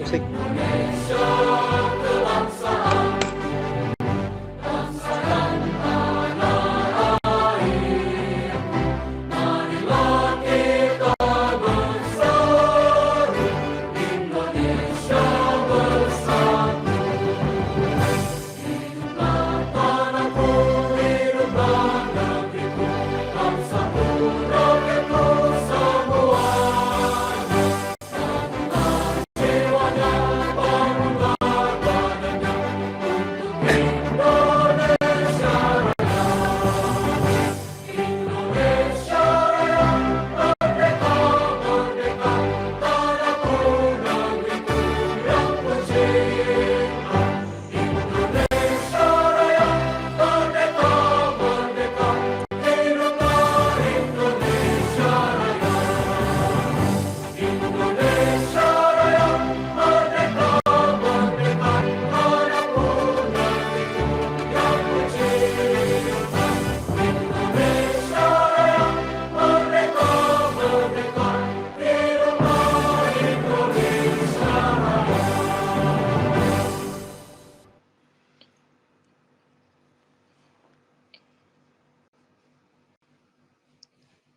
musik.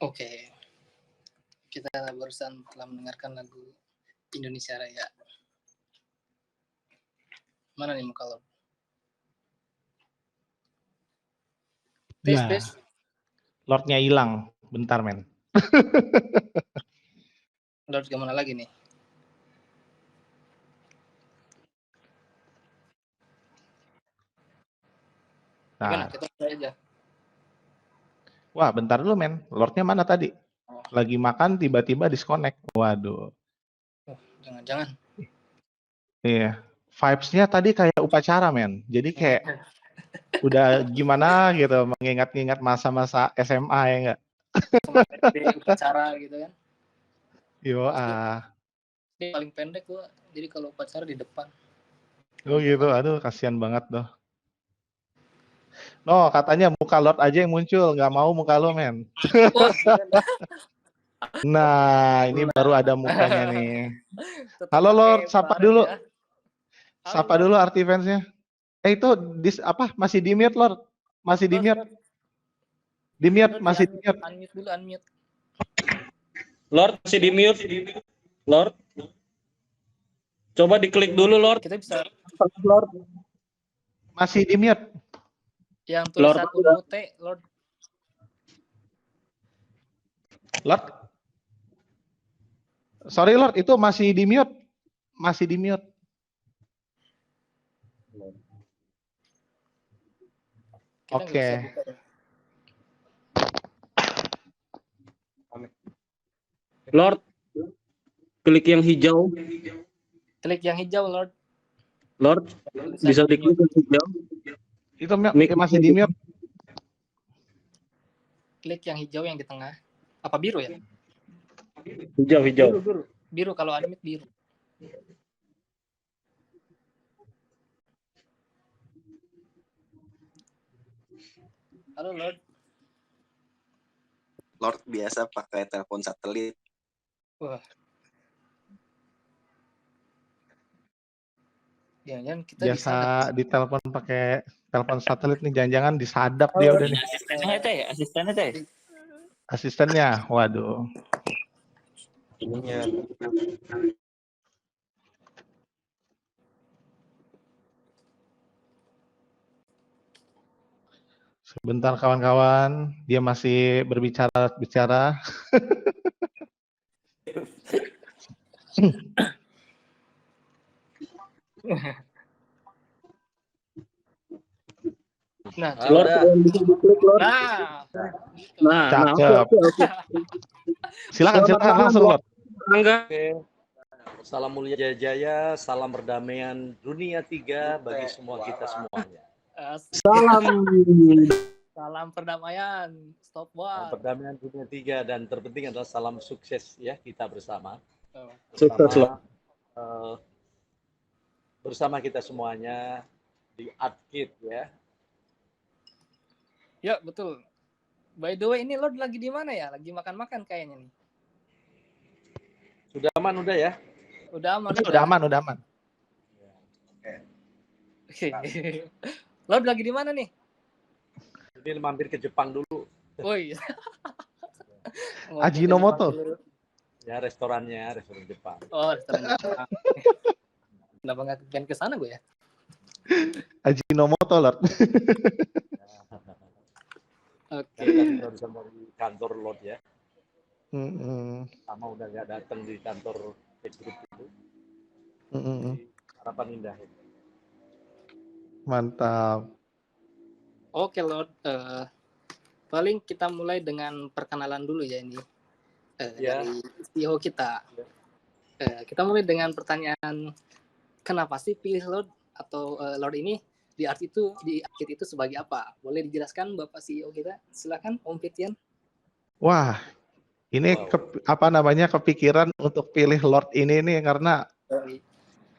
Oke, kita barusan telah mendengarkan lagu Indonesia Raya. Mana nih muka lo? Nah, Lordnya hilang. Bentar, men. Lord kemana lagi nih? Gimana? Nah, Kita mulai aja. wah, bentar dulu, men. Lordnya mana tadi? Lagi makan, tiba-tiba disconnect. Waduh. Oh, jangan-jangan. Iya. Vibes-nya tadi kayak upacara, men. Jadi kayak udah gimana gitu, mengingat-ingat masa-masa SMA ya enggak? Kemarin di upacara gitu kan. Yo, Ini paling pendek gua. Jadi kalau upacara di depan. Oh gitu, aduh kasihan banget tuh. No, katanya muka Lord aja yang muncul, nggak mau muka lo, men. Wah, Nah, ini baru ada mukanya nih. Halo Lord, sapa dulu. Ya. Sapa dulu arti fansnya. Itu masih di mute, Lord? Masih di mute? Di mute, masih di mute. Unmute dulu, unmute. Lord masih di mute. Lord. Coba diklik dulu, Lord. Kita bisa Lord. Masih di mute. yang tulisan unmute, Lord. Lord. Sorry Lord, itu masih di mute. Masih di mute. Oke. Lord, klik yang hijau. Klik yang hijau, Lord. Lord, bisa diklik yang hijau. Itu masih di mute. Klik yang hijau yang di tengah. Apa biru ya? Hijau. Biru kalau unmute biru. Halo, Lord. Lord biasa pakai telepon satelit. Wah. Jangan-jangan kita biasa ditelepon pakai telepon satelit nih, jangan-jangan disadap dia udah nih. Asistennya, waduh. Sebentar kawan-kawan, dia masih berbicara. Nah, Lord, bisa diklik, Lord. Cakep. Oke. Silakan langsung, Lord. Oke. Salam mulia jaya, salam perdamaian dunia 3 bagi semua kita semuanya. Salam perdamaian, stop war. Perdamaian dunia 3 dan terpenting adalah salam sukses ya kita bersama. Sukses, Lord. Bersama kita semuanya di Adkit ya. Ya, betul. By the way, ini Lord lagi di mana ya? Lagi makan-makan kayaknya nih. Sudah aman udah ya? Udah aman. Udah aman, udah aman. Lord lagi di mana nih? Ini mampir ke Jepang dulu. Woi. Ajinomoto. Ya, restoran Jepang. Oh, restoran Jepang. Kenapa nggak pengen ke sana gue ya? Ajinomoto, Lord. Oke. Tadi barusan dari kantor Lord ya. Sama udah nggak datang di kantor Group itu. Di Harapan Indah. Mantap. Oke, Lord. Paling kita mulai dengan perkenalan dulu ya ini. Dari CEO kita. Kita mulai dengan pertanyaan, kenapa sih pilih Lord atau Lord ini di akhir itu sebagai apa? Boleh dijelaskan Bapak CEO kita? Silakan Om Fitian. Wah, ini kepikiran untuk pilih Lord ini nih karena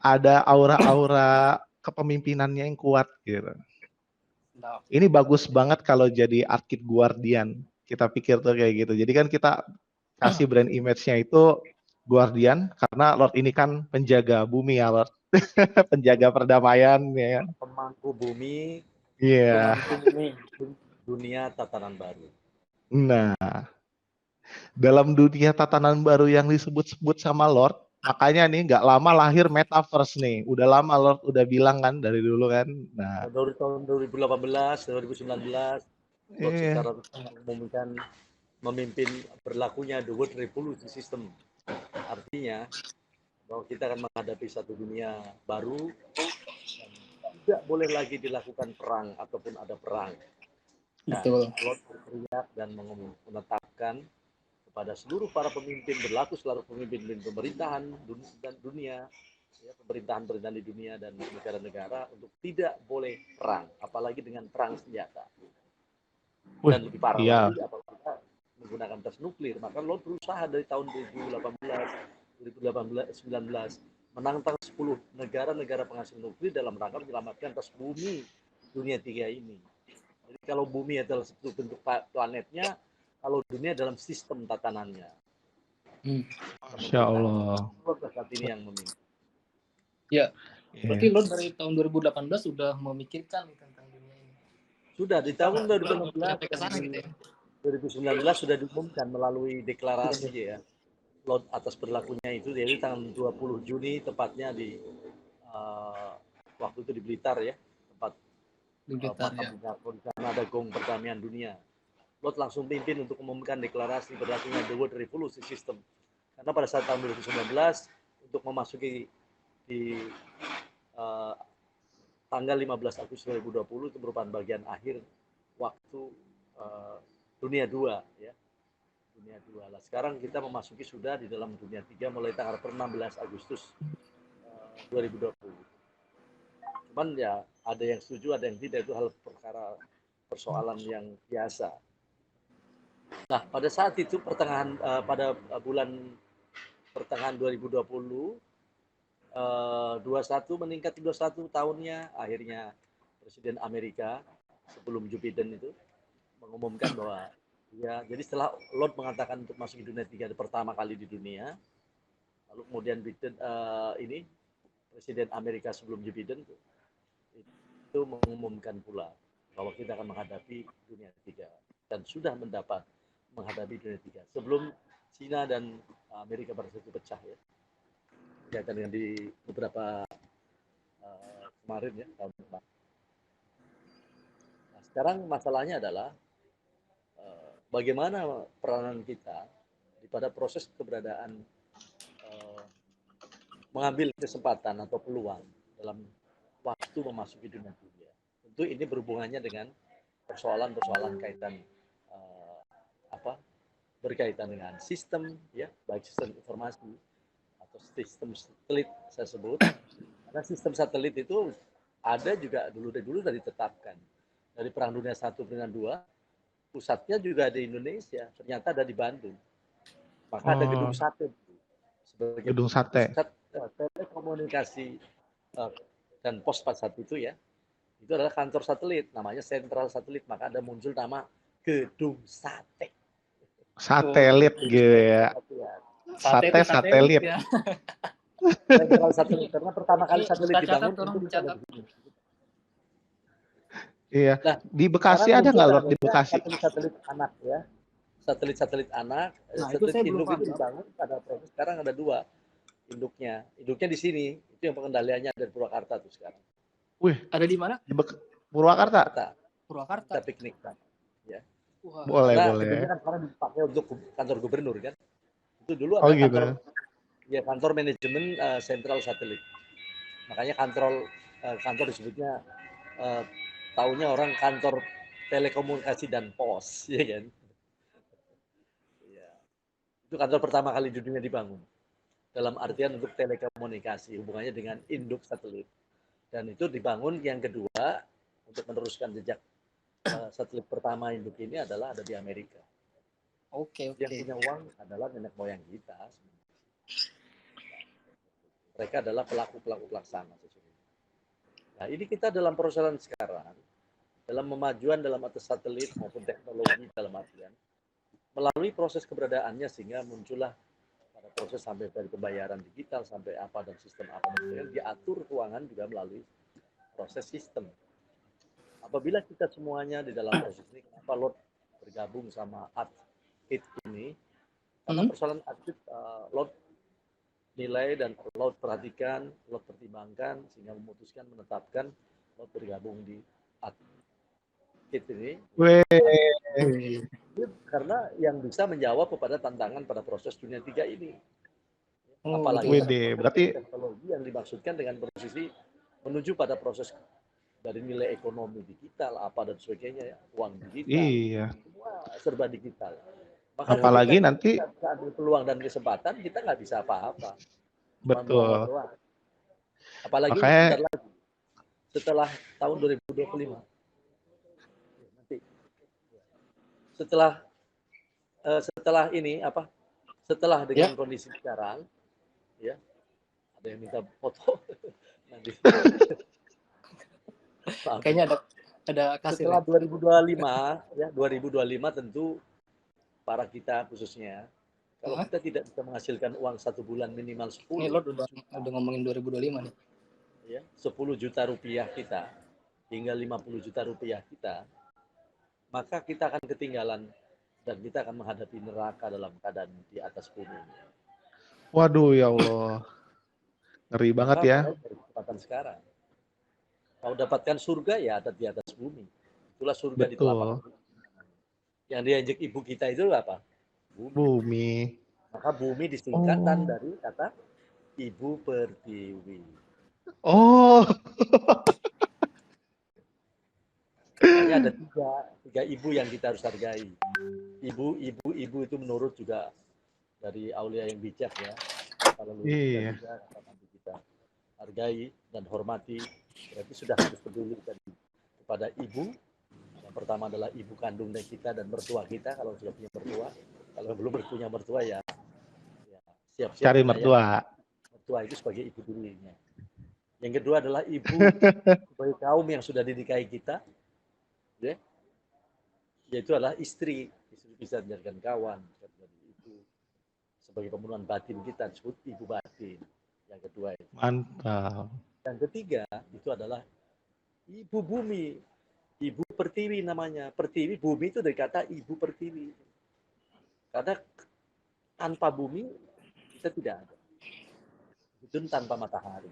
ada aura-aura kepemimpinannya yang kuat gitu. Ini bagus banget kalau jadi Arkid Guardian. Kita pikir tuh kayak gitu. Jadi kan kita kasih brand image-nya itu Guardian karena Lord ini kan penjaga bumi ya, Lord. Penjaga perdamaian ya. Pemangku bumi. Iya. Dunia tatanan baru. Nah, dalam dunia tatanan baru yang disebut-sebut sama Lord, makanya nih nggak lama lahir Metaverse nih. Udah lama Lord udah bilang kan dari dulu kan. Nah, dari tahun 2018, 2019, Lord secara mengumumkan memimpin berlakunya The World Revolution System. Artinya bahwa kita akan menghadapi satu dunia baru dan tidak boleh lagi dilakukan perang ataupun ada perang. Betul. Lord berteriak dan menetapkan kepada seluruh para pemimpin, berlaku seluruh pemimpin pemerintahan dan dunia, ya, pemerintahan di dunia dan negara-negara untuk tidak boleh perang, apalagi dengan perang senjata. Dan lebih parah lagi, apabila menggunakan tes nuklir. Maka Lord berusaha dari tahun 2019 menantang 10 negara-negara penghasil nuklir dalam rangka menyelamatkan tes bumi dunia 3 ini. Jadi kalau bumi adalah satu bentuk planetnya, kalau dunia dalam sistem tatanannya. Masya Allah. Saat ini yang memimpin. Ya, berarti Lord dari tahun 2018 sudah memikirkan tentang dunia ini. Sudah di tahun 2019 gitu ya. 2019 sudah diumumkan melalui deklarasi ya. Lord atas berlakunya itu jadi tanggal 20 Juni tepatnya di waktu itu di Blitar ya, tempat di sana ada gong perdamaian dunia. Lord langsung pimpin untuk mengumumkan deklarasi berlakunya The World Revolution System. Karena pada saat tahun 2019 untuk memasuki di tanggal 15 Agustus 2020 itu merupakan bagian akhir waktu dunia 2 ya. Dunia 2. Lah sekarang kita memasuki sudah di dalam dunia 3 mulai tanggal 16 Agustus 2020. Cuman ya ada yang setuju, ada yang tidak, itu hal persoalan yang biasa. Nah, pada saat itu pada bulan pertengahan 2020 21 meningkat 21 tahunnya, akhirnya Presiden Amerika sebelum Joe Biden itu mengumumkan bahwa ya, jadi setelah Lord mengatakan untuk masuk di dunia 3 pertama kali di dunia, lalu kemudian Biden Presiden Amerika sebelum Joe Biden itu mengumumkan pula bahwa kita akan menghadapi dunia 3 dan sudah menghadapi dunia 3 sebelum Cina dan Amerika pada saat itu pecah ya. Kaitan dengan di beberapa kemarin ya tahun depan. Nah, sekarang masalahnya adalah bagaimana peranan kita pada proses keberadaan mengambil kesempatan atau peluang dalam waktu memasuki dunia dunia. Tentu ini berhubungannya dengan persoalan-persoalan kaitan berkaitan dengan sistem ya, baik sistem informasi atau sistem satelit saya sebut. Karena sistem satelit itu ada juga dulu sudah ditetapkan dari Perang Dunia 1 dengan 2, pusatnya juga di Indonesia, ternyata ada di Bandung. Maka ada gedung sate sebagai gedung sate pusat telekomunikasi dan pos pada saat itu ya. Itu adalah kantor satelit, namanya sentral satelit, maka ada muncul nama gedung sate. Satelit gitu ya. Satelit. Ya. Central satelit karena pertama kali Ini satelit kita catat, dibangun tolong itu bisa ada dicatat. di sini. Iya. Nah, Di Bekasi sekarang ada muncul nggak ke Lord di Amerika Bekasi? satelit-satelit anak ya. Satelit-satelit anak, Nah, itu satelit saya belum induk paham. itu dibangun pada proses. Sekarang ada 2 induknya. Induknya di sini, itu yang pengendaliannya dari Purwakarta tuh sekarang. Wih, Ada di mana? di Purwakarta. Purwakarta. Kita piknik kan. Ya. Wah. Boleh, Karena boleh. gedungnya kan sekarang dipakai untuk kantor gubernur kan. Itu dulu Oh ada gitu. kantor manajemen sentral satelit. Makanya kantor disebutnya taunya orang kantor telekomunikasi dan pos, ya kan? Ya. Itu kantor pertama kali di dunia dibangun. Dalam artian untuk telekomunikasi, hubungannya dengan induk satelit. Dan itu dibangun yang kedua untuk meneruskan jejak satelit pertama induk ini adalah ada di Amerika. Oke. Yang punya uang adalah nenek moyang kita. Mereka adalah pelaku-pelaku pelaksana sesungguhnya. Nah, ini kita dalam proses sekarang, dalam pemajuan dalam atas satelit maupun teknologi dalam artian, melalui proses keberadaannya sehingga muncullah pada proses sampai dari pembayaran digital sampai apa dan sistem apa dan sebagainya, diatur keuangan juga melalui proses sistem. Apabila kita semuanya di dalam proses ini, kenapa Lord bergabung sama ArtKit ini? Karena persoalan ArtKit, Lord nilai dan Lord perhatikan, Lord pertimbangkan sehingga memutuskan menetapkan Lord bergabung di ArtKit ini. Karena yang bisa menjawab kepada tantangan pada proses dunia 3 ini. Apalagi berarti teknologi yang dimaksudkan dengan posisi menuju pada proses dari nilai ekonomi digital apa dan sebagainya, uang digital, iya. semua serba digital. Maka Apalagi nanti kita ambil peluang dan kesempatan, kita nggak bisa apa-apa. betul. Apalagi Makanya bentar lagi setelah tahun 2025 nanti setelah ini apa? Setelah dengan kondisi sekarang, ya ada yang minta foto nanti. Kayaknya ada kasir. Setelah 2025 ya 2025 tentu para kita khususnya kalau kita tidak bisa menghasilkan uang 1 bulan minimal 10. Ini Lord udah ngomongin 2025 nih. Ya, 10 juta rupiah kita hingga 50 juta rupiah kita, maka kita akan ketinggalan dan kita akan menghadapi neraka dalam keadaan di atas bumi. Waduh, ya Allah. Ngeri banget ya. Dari kesempatan sekarang. Kalau dapatkan surga ya ada di atas bumi. Itulah surga di telapak bumi. Yang diajak ibu kita itu apa? Bumi. Maka bumi disingkatan dari kata Ibu Pertiwi. Oh. Makanya ada tiga ibu yang kita harus hargai. Ibu itu menurut juga dari aulia yang bijak ya. Kalau juga kita hargai dan hormati, berarti sudah harus peduli kepada ibu. Yang pertama adalah ibu kandung dan kita dan mertua kita kalau sudah punya mertua. Kalau belum punya mertua ya siap-siap cari mertua. Mertua itu sebagai ibu dulunya. Yang kedua adalah ibu sebagai kaum yang sudah didikai kita, ya, yaitu adalah istri bisa menjadikan kawan, bisa menjadi ibu sebagai pemenuhan batin kita disebut ibu batin. Yang kedua itu. Mantap. Yang ketiga itu adalah ibu bumi, ibu pertiwi namanya. Pertiwi bumi itu dari kata ibu pertiwi. Karena tanpa bumi kita tidak ada. Itu tanpa matahari.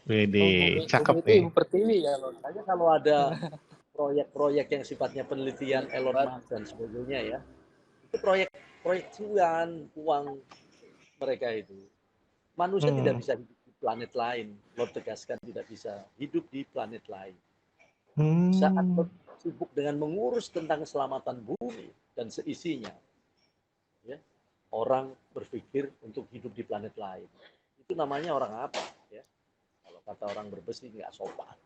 Wede, cakep nih. Ibu Pertiwi ya, Lord. Makanya kalau ada proyek-proyek yang sifatnya penelitian Elon Musk dan sebagainya ya, itu proyek cuan uang mereka itu. Manusia tidak bisa hidup di planet lain. Lord tegaskan tidak bisa hidup di planet lain. Saat sibuk dengan mengurus tentang keselamatan bumi dan seisinya, ya, orang berpikir untuk hidup di planet lain. Itu namanya orang apa? Ya? Kalau kata orang berbesi nggak sopan.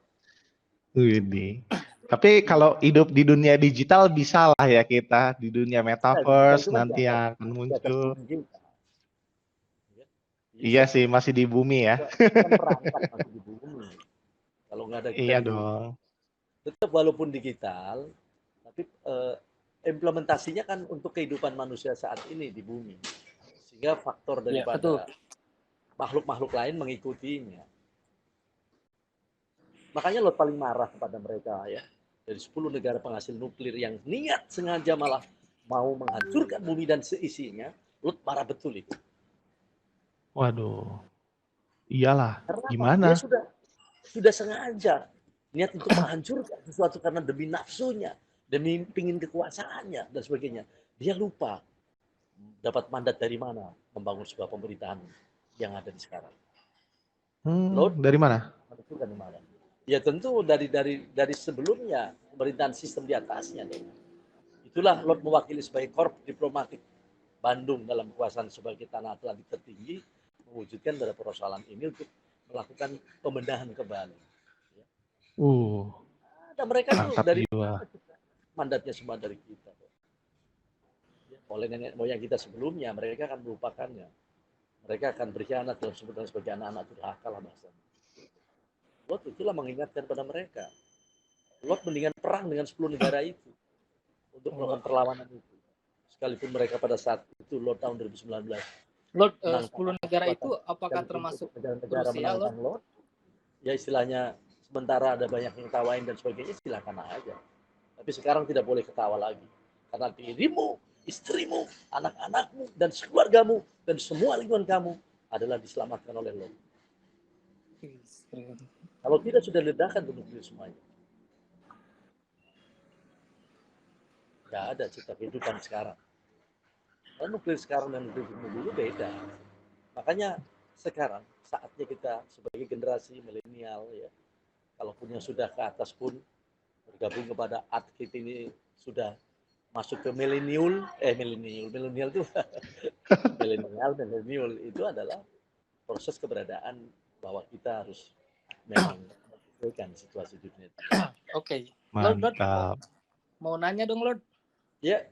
Widi. Tapi kalau hidup di dunia digital bisa lah ya kita di dunia metaverse nanti yang akan muncul. Iya sih masih di bumi ya. Kan perangkat masih di bumi. Kalau nggak ada kita iya dong. Tetap walaupun digital, tapi implementasinya kan untuk kehidupan manusia saat ini di bumi. Sehingga faktor daripada makhluk-makhluk lain mengikutinya. Makanya Lot paling marah kepada mereka ya. Dari 10 negara penghasil nuklir yang niat sengaja malah mau menghancurkan bumi dan seisinya, Lot marah betul itu. Waduh. Iyalah. Karena apa? Gimana? Dia sudah sengaja niat untuk menghancurkan sesuatu karena demi nafsunya, demi pingin kekuasaannya dan sebagainya. Dia lupa dapat mandat dari mana membangun sebuah pemerintahan yang ada di sekarang. Lot Dari mana? itu dari mana? Ya tentu dari sebelumnya pemerintahan sistem di atasnya. Itulah Lot mewakili sebagai korps diplomatik Bandung dalam kekuasaan sebagai tanah Atlantik tertinggi mewujudkan pada persoalan ini untuk melakukan pembenahan kembali. Dan mereka tuh Mantap dari jiwa. mandatnya semua dari kita. Oleh nenek moyang kita sebelumnya, mereka akan melupakannya. Mereka akan berkhianat dalam sebutan sebagai anak-anak durhaka lah bahasanya. Lot itulah mengingatkan pada mereka. Lot mendingan perang dengan 10 negara itu untuk melakukan perlawanan itu. Sekalipun mereka pada saat itu Lot tahun 2019. Lot 10 negara itu apakah termasuk negara-negara Rusia, menantang Lot? Ya istilahnya sementara ada banyak yang tawain dan sebagainya, silakan aja. Tapi sekarang tidak boleh ketawa lagi. Karena dirimu, istrimu, anak-anakmu, dan keluargamu, dan semua lingkungan kamu adalah diselamatkan oleh Lot. Kalau tidak sudah ledakan bunuh diri semuanya. Tidak ada cita kehidupan sekarang. Dan nuklir sekarang dan nuklir dulu beda. Makanya sekarang saatnya kita sebagai generasi milenial ya, kalaupun yang sudah ke atas pun bergabung kepada ATKIT ini sudah masuk ke milenial itu milenial itu adalah proses keberadaan bahwa kita harus memang menyesuaikan situasi dunia. Oke. Mantap. Mau nanya dong Lord. Ya.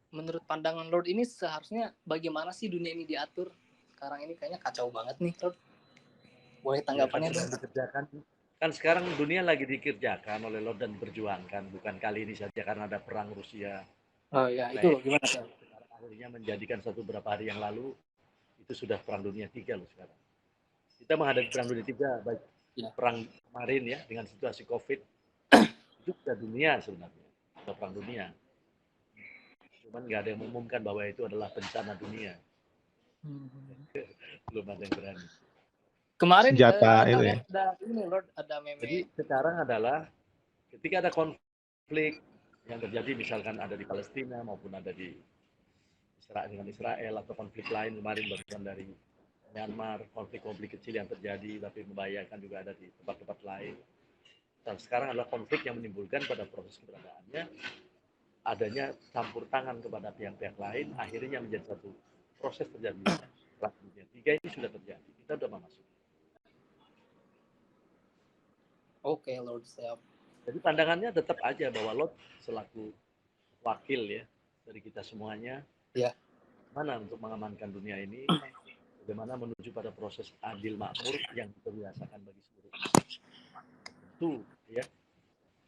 Menurut pandangan Lord ini seharusnya bagaimana sih dunia ini diatur? Sekarang ini kayaknya kacau banget nih Lord. Boleh tanggapannya dong? Dikerjakan. Kan sekarang dunia lagi dikerjakan oleh Lord dan diperjuangkan. Bukan kali ini saja karena ada perang Rusia. Oh ya, itu gimana sih? Sekarang akhirnya menjadikan beberapa hari yang lalu itu sudah perang dunia 3 loh sekarang. Kita menghadapi perang dunia 3 baik perang kemarin ya dengan situasi COVID itu sudah dunia sebenarnya, sudah perang dunia. Cuman nggak ada yang mengumumkan bahwa itu adalah bencana dunia. Belum ada yang berani. Kemarin senjata itu ya. Ada meme. Jadi sekarang adalah ketika ada konflik yang terjadi misalkan ada di Palestina maupun ada di Israel dengan Israel atau konflik lain kemarin barusan dari Myanmar, konflik-konflik kecil yang terjadi tapi membahayakan juga ada di tempat-tempat lain. Dan sekarang adalah konflik yang menimbulkan pada proses keberadaannya adanya campur tangan kepada pihak-pihak lain, akhirnya menjadi satu proses terjadi. Perang dunia 3 ini sudah terjadi, kita sudah masuk. Oke, Lord, siap. Jadi pandangannya tetap aja bahwa Lot selaku wakil ya dari kita semuanya, mana untuk mengamankan dunia ini, bagaimana menuju pada proses adil makmur yang dibiasakan bagi seluruh itu ya.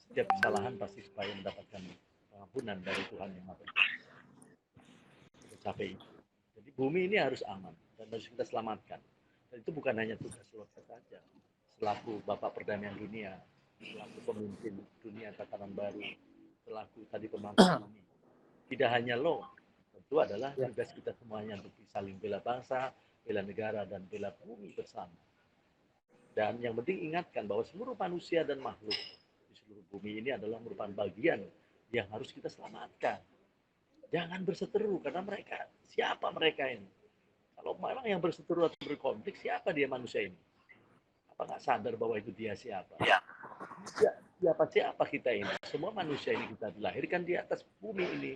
Setiap kesalahan pasti supaya mendapatkan pengampunan dari Tuhan yang Maha Capai. Jadi bumi ini harus aman dan harus kita selamatkan. Dan itu bukan hanya tugas Lot saja. Selaku Bapak Perdamaian Dunia, selaku pemimpin dunia tatanan baru, selaku tadi pemangku bumi. Tidak hanya lo, tentu adalah tugas kita semuanya untuk saling bela bangsa, bela negara, dan bela bumi bersama. Dan yang penting ingatkan bahwa seluruh manusia dan makhluk di seluruh bumi ini adalah merupakan bagian yang harus kita selamatkan. Jangan berseteru karena siapa mereka ini? Kalau memang yang berseteru atau berkonflik, siapa dia manusia ini? Apa nggak sadar bahwa itu dia siapa? Siapa kita ini? Semua manusia ini kita dilahirkan di atas bumi ini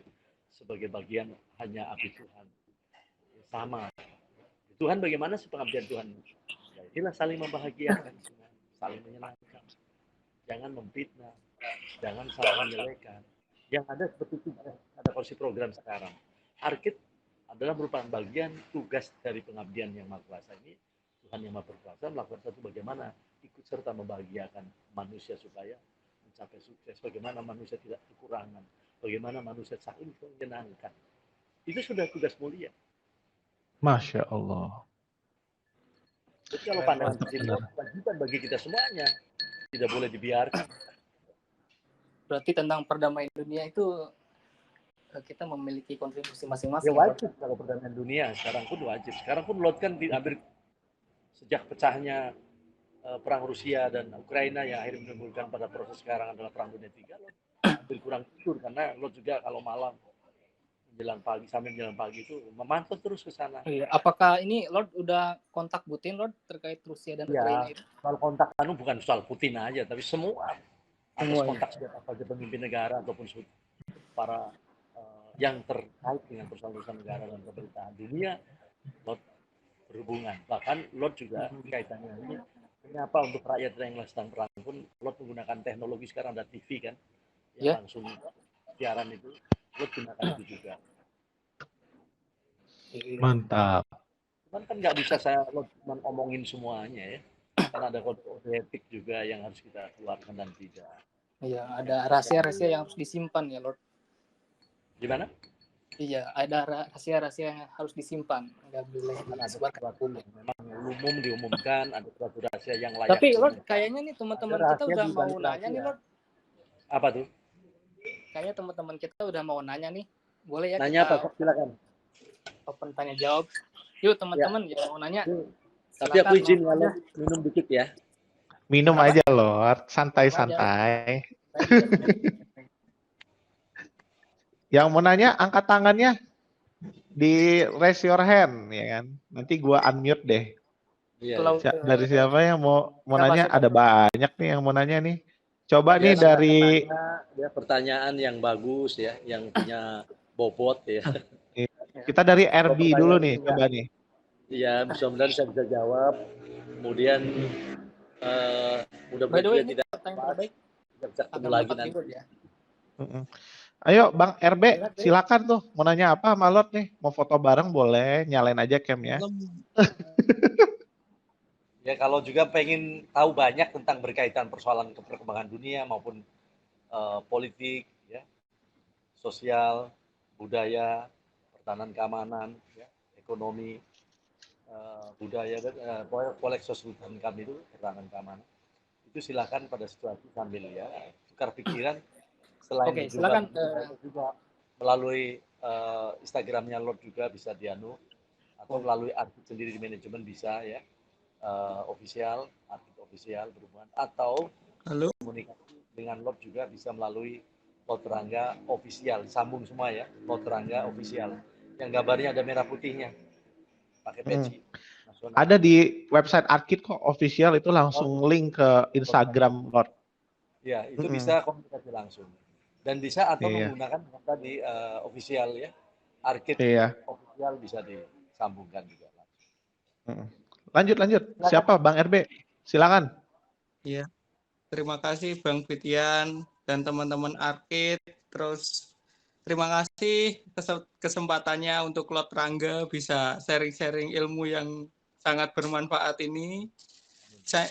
sebagai bagian hanya abdi Tuhan. Sama. Tuhan bagaimana sih pengabdian Tuhan? Ya, inilah saling membahagiakan, saling menyenangkan. Jangan memfitnah, jangan saling menyelekan. Yang ada seperti itu, ada konsep program sekarang. ARKID adalah merupakan bagian tugas dari pengabdian yang Maha Kuasa ini. Tuhan yang Maha Berkuasa melakukan satu bagaimana ikut serta membahagiakan manusia supaya mencapai sukses. Bagaimana manusia tidak kekurangan. Bagaimana manusia saling menyenangkan. Itu sudah tugas mulia. Masya Allah. Jadi kalau pandangan presiden kewajiban bagi kita semuanya, tidak boleh dibiarkan. Berarti tentang perdamaian dunia itu kita memiliki kontribusi Ya masing-masing. wajib kalau perdamaian dunia, sekarang pun wajib. Sekarang pun Lord kan hampir sejak pecahnya perang Rusia dan Ukraina yang akhirnya menimbulkan pada proses sekarang adalah perang dunia 3, Lord hampir kurang tidur karena Lord juga kalau malam menjelang pagi sampai menjelang pagi itu memantau terus ke sana. Iya. Apakah ini Lord udah kontak Putin Lord terkait Rusia dan Ukraina itu? Soal kontak bukan soal Putin aja, tapi semua atas kontak sejak apa pemimpin negara ataupun para yang terkait dengan persoalan negara dan pemerintahan dunia, Lord berhubungan. Bahkan Lord juga kaitannya ini kenapa untuk rakyat yang sedang perang pun Lord menggunakan teknologi sekarang ada TV kan yang langsung siaran itu Lord gunakan itu juga. Mantap. Cuman kan nggak bisa saya Lord ngomongin semuanya ya, karena ada kode etik juga yang harus kita keluarkan dan tidak. Iya, ada rahasia-rahasia yang harus disimpan ya Lord. Gimana? Iya, ada rahasia-rahasia yang harus disimpan, nggak boleh disebarkan. Ada sesuatu yang memang umum diumumkan, ada suatu rahasia yang layak. Tapi Lord, kayaknya nih teman-teman kita udah mau nanya nih Lord. Apa tuh? Kayaknya teman-teman kita udah mau nanya nih. Boleh ya nanya kita apa? Silakan. Open tanya jawab. Yuk teman-teman ya mau nanya. Tapi aku izin kalau minum dikit ya. Minum aja Lord, santai-santai. Yang mau nanya angkat tangannya di raise your hand ya kan. Nanti gua unmute deh. Dari siapa yang mau nanya? Ada banyak nih yang mau nanya nih. Coba nih dari ya, pertanyaan yang bagus ya, yang punya bobot ya. Kita dari RB dulu nih, coba nih. Iya, mudah-mudahan saya bisa jawab. Kemudian mudah-mudahan juga tidak bisa ketemu lagi nanti. Ya. Iya. Ayo Bang RB, silakan tuh. Mau nanya apa sama Lord nih? Mau foto bareng boleh, nyalain aja cam-nya. Ya kalau juga pengen tahu banyak tentang berkaitan persoalan perkembangan dunia maupun politik, ya, sosial, budaya, pertahanan keamanan, ya, ekonomi, budaya dan kolek sosial kami itu pertahanan keamanan. Itu silakan pada situasi sambil ya tukar pikiran. Selain silakan juga melalui Instagramnya Lord juga bisa dianu atau melalui akun sendiri di manajemen bisa ya. Official, akun official berhubungan atau komunikasi dengan Lord juga bisa melalui Lord Rangga official, sambung semua ya, Lord Rangga official. Yang gambarnya ada merah putihnya, pakai peci. Ada di website Arkit kok official itu langsung link ke Instagram Lord. Ya, itu bisa komunikasi langsung. Dan bisa atau menggunakan tadi official ya, Arkit official bisa disambungkan juga. Lanjut. Siapa Bang RB? Silakan. Iya. Terima kasih Bang Fitian dan teman-teman Arkit. Terus terima kasih kesempatannya untuk Lord Rangga bisa sharing-sharing ilmu yang sangat bermanfaat ini.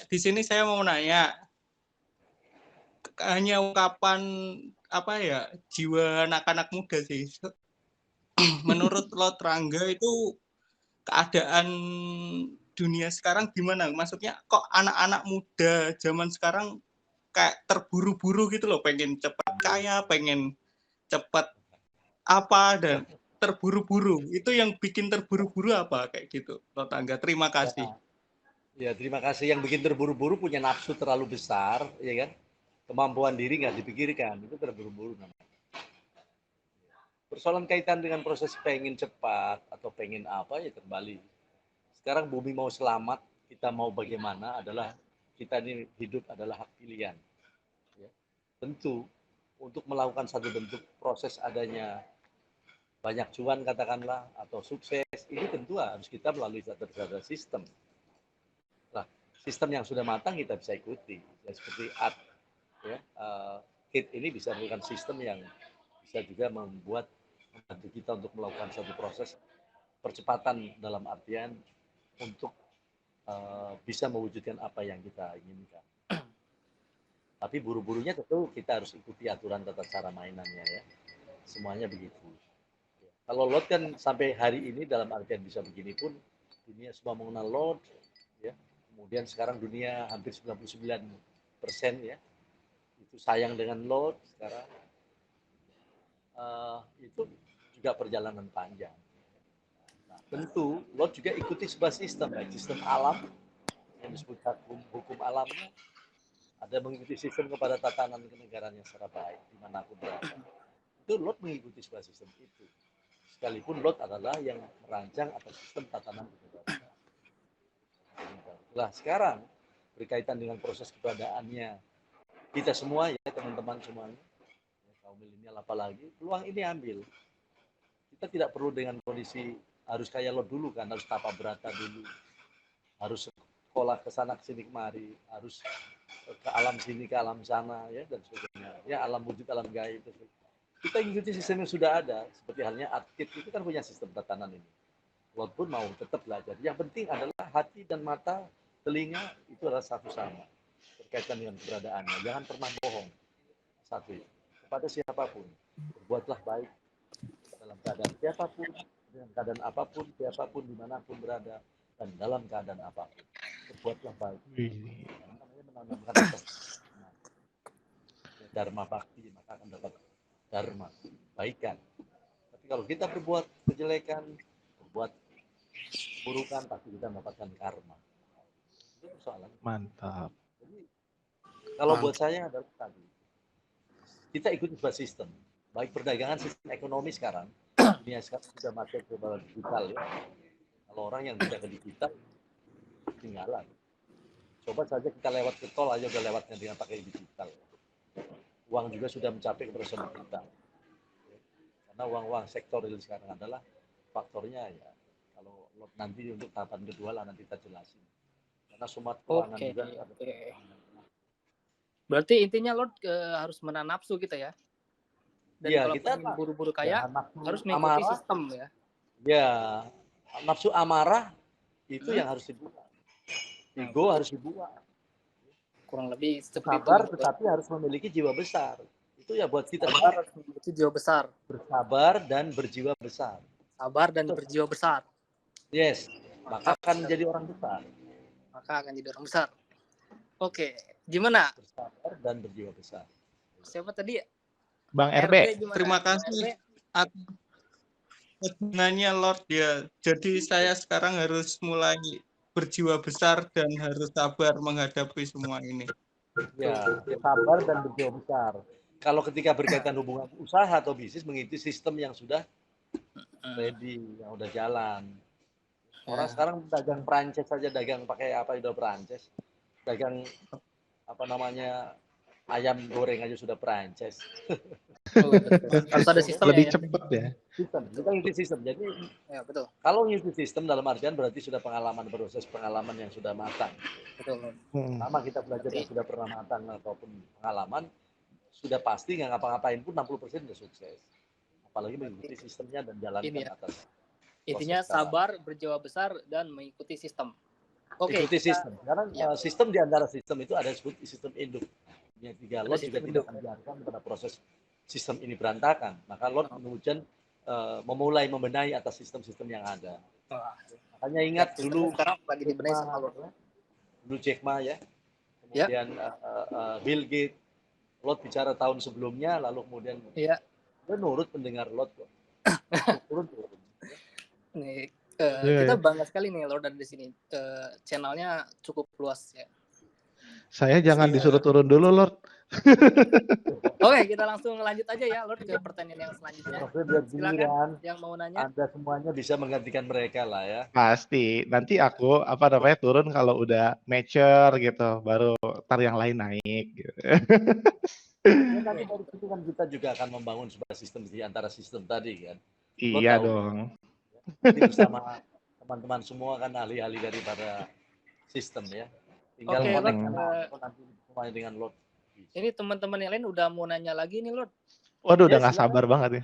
Di sini saya mau nanya, hanya ungkapan apa ya, jiwa anak-anak muda sih. Menurut Lord Rangga itu keadaan dunia sekarang gimana? Maksudnya kok anak-anak muda zaman sekarang kayak terburu-buru gitu loh, pengen cepat kaya, pengen cepat apa, dan terburu-buru. Itu yang bikin terburu-buru apa kayak gitu, Lord Rangga? Terima kasih. Ya, terima kasih. Yang bikin terburu-buru punya nafsu terlalu besar, ya kan? Kemampuan diri nggak dipikirkan, itu terburu-buru namanya. Persoalan kaitan dengan proses pengen cepat atau pengen apa ya kembali. Sekarang bumi mau selamat, kita mau bagaimana adalah kita ini hidup adalah hak pilihan. Ya. Tentu untuk melakukan satu bentuk proses adanya banyak cuan katakanlah atau sukses ini tentu harus kita melalui satu sistem. Nah, sistem yang sudah matang kita bisa ikuti. Ya, seperti art, ya, KIT ini bisa melakukan sistem yang bisa juga membuat membantu kita untuk melakukan satu proses percepatan dalam artian untuk bisa mewujudkan apa yang kita inginkan. Tapi buru-burunya tentu kita harus ikuti aturan tata cara mainannya ya. Semuanya begitu. Kalau Lord kan sampai hari ini dalam artian bisa begini pun dunia semua mengenal Lord, ya. Kemudian sekarang dunia hampir 99% ya, itu sayang dengan load sekarang. Itu juga perjalanan panjang. Nah, tentu load juga ikuti sebuah sistem, baik sistem alam yang disebut hukum alamnya, ada mengikuti sistem kepada tatanan kenegaraan yang secara baik dimanapun berada. Itu load mengikuti sebuah sistem itu. Sekalipun load adalah yang merancang atas sistem tatanan kenegaraan. Nah, sekarang berkaitan dengan proses keberadaannya kita semua ya, teman-teman semuanya, ya, kaum milenial apalagi, peluang ini ambil. Kita tidak perlu dengan kondisi harus kayak load dulu kan, harus tapa berata dulu, harus sekolah ke sana ke sini kemari, harus ke alam sini ke alam sana ya, dan sebagainya. Ya, alam wujud, alam gaib. Kita ikuti sistem yang sudah ada, seperti halnya ATKIT itu kan punya sistem tatanan ini. Load pun mau tetap belajar. Yang penting adalah hati dan mata, telinga itu adalah satu sama berkaitan dengan keberadaannya. Jangan pernah bohong. Satu, kepada siapapun, berbuatlah baik dalam keadaan siapapun, dengan keadaan apapun, siapapun, dimanapun berada, dan dalam keadaan apapun. Berbuatlah baik. Namanya menanamkan atas dharma bakti, maka akan dapat dharma, baikan. Tapi kalau kita berbuat kejelekan, berbuat burukan, pasti kita mendapatkan karma. Itu persoalan. Mantap. Jadi, kalau buat saya adalah tadi, kita ikut sebuah sistem, baik perdagangan, sistem ekonomi sekarang, dunia sekarang sudah masuk ke digital ya. Kalau orang yang tidak ke digital, ketinggalan. Coba saja kita lewat ke tol aja udah lewatnya dengan pakai digital. Uang juga sudah mencapai kepada semua kita. Karena uang-uang sektor real sekarang adalah faktornya ya. Kalau nanti untuk tahapan kedua lah nanti kita jelasin. Karena semua keuangan juga. Berarti intinya Lord harus menahan nafsu kita ya. Dan ya, kalau kita buru-buru kaya ya, harus mengikuti amarah, sistem ya. Ya, nafsu amarah itu yang harus dibuang. Ego harus dibuang. Kurang lebih seperti Sabar, itu. tetapi harus memiliki jiwa besar. Itu ya buat kita. Sabar harus memiliki jiwa besar. Bersabar dan berjiwa besar. Sabar dan berjiwa besar. Yes, maka akan menjadi orang besar. Maka akan jadi orang besar. Oke, gimana? Bersabar dan berjiwa besar. Siapa tadi? Bang RB. gimana? Terima kasih atas Lord ya. Jadi saya sekarang harus mulai berjiwa besar dan harus sabar menghadapi semua ini. Ya, sabar dan berjiwa besar. Kalau ketika berkaitan hubungan usaha atau bisnis mengikuti sistem yang sudah ready, yang udah jalan. Orang sekarang dagang Prancis saja, dagang pakai apa udah Prancis. Dagang apa namanya ayam goreng aja sudah Prancis. Harus ada sistem Lebih ya. cepat ya. Sistem, kita ngikuti sistem. Jadi Ya, betul. kalau ngikuti sistem dalam artian berarti sudah pengalaman, proses pengalaman yang sudah matang. Betul. Lama kita belajar yang sudah pernah matang ataupun pengalaman, sudah pasti nggak ngapa-ngapain pun 60% sudah sukses. Apalagi mengikuti sistemnya dan jalankan ya. atas. Intinya sabar, berjiwa besar, dan mengikuti sistem. Oke. Ikuti sistem. Karena sistem di antara sistem itu ada disebut sistem induk. Yang tiga lot juga tidak membiarkan pada proses sistem ini berantakan. Maka lot kemudian memulai membenahi atas sistem-sistem yang ada. Makanya ingat dulu sekarang lagi dibenahi sama Lot. Dulu Jack Ma ya. Kemudian Bill Gates. Lot bicara tahun sebelumnya, lalu kemudian dia nurut mendengar Lot kok. Turun. Nih, kita bangga sekali nih Lord dari sini. Channelnya cukup luas ya. Saya jangan disuruh turun dulu, Lord. Oke, kita langsung lanjut aja ya Lord ke pertanyaan yang selanjutnya. Silakan yang mau nanya. Anda semuanya bisa menggantikan mereka lah ya. Pasti. Nanti aku turun kalau udah mature gitu, baru ntar yang lain naik gitu. Ya, nanti dari situ kan kita juga akan membangun sebuah sistem di antara sistem tadi kan. Iya dong. Jadi bersama teman-teman semua kan ahli-ahli daripada sistem ya. Tinggal nanti semuanya dengan Lord. Ini teman-teman yang lain udah mau nanya lagi nih Lord. Waduh, udah nggak sabar banget ya.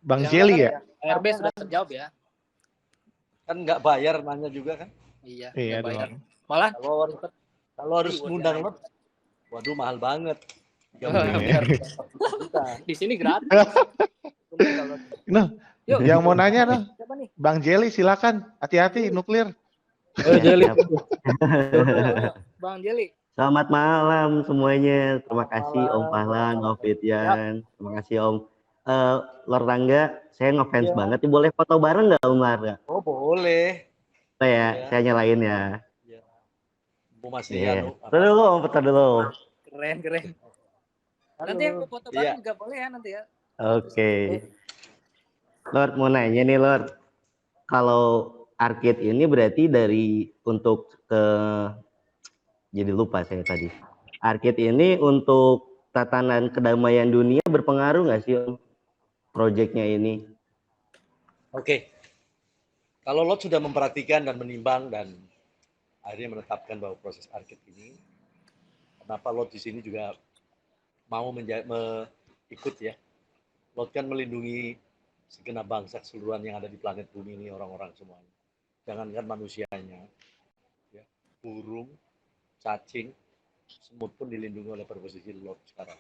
Bang Jelly ya? RB sudah terjawab ya. Kan nggak bayar nanya juga kan? Iya. Iya bayar. dong. Malah kalau harus ngundang Lord, waduh mahal banget. Di sini gratis. Nah, yang mau nanya nih, Bang Jelly silakan. Hati-hati nuklir. Ayo Jeli. Siap. Ayo, Bang Jeli. Selamat malam semuanya. Terima Selamat kasih Om malam. Pahlan, Om Fityan. Terima kasih Om. Lord Rangga, saya ngefans Iya. banget. Boleh foto bareng nggak Om Rangga? Oh boleh. Oh ya, Iya. saya nyalain ya. Ya. Bu masih Iya. apa? Foto dulu Om, foto dulu. Keren, keren. Halo. Nanti yang mau foto Iya. bareng juga boleh ya nanti ya. Oke. Lord mau nanya nih Lord. Kalau arcade ini berarti dari untuk ke jadi lupa saya tadi. Arcade ini untuk tatanan kedamaian dunia berpengaruh nggak sih Om? Proyeknya ini? Oke. Kalau Lot sudah memperhatikan dan menimbang dan akhirnya menetapkan bahwa proses arcade ini, kenapa Lot di sini juga mau ikut ya. Lot kan melindungi segenap bangsa keseluruhan yang ada di planet bumi ini, orang-orang semuanya. Jangankan manusianya, ya, burung, cacing, semut pun dilindungi oleh proposisi Lot sekarang.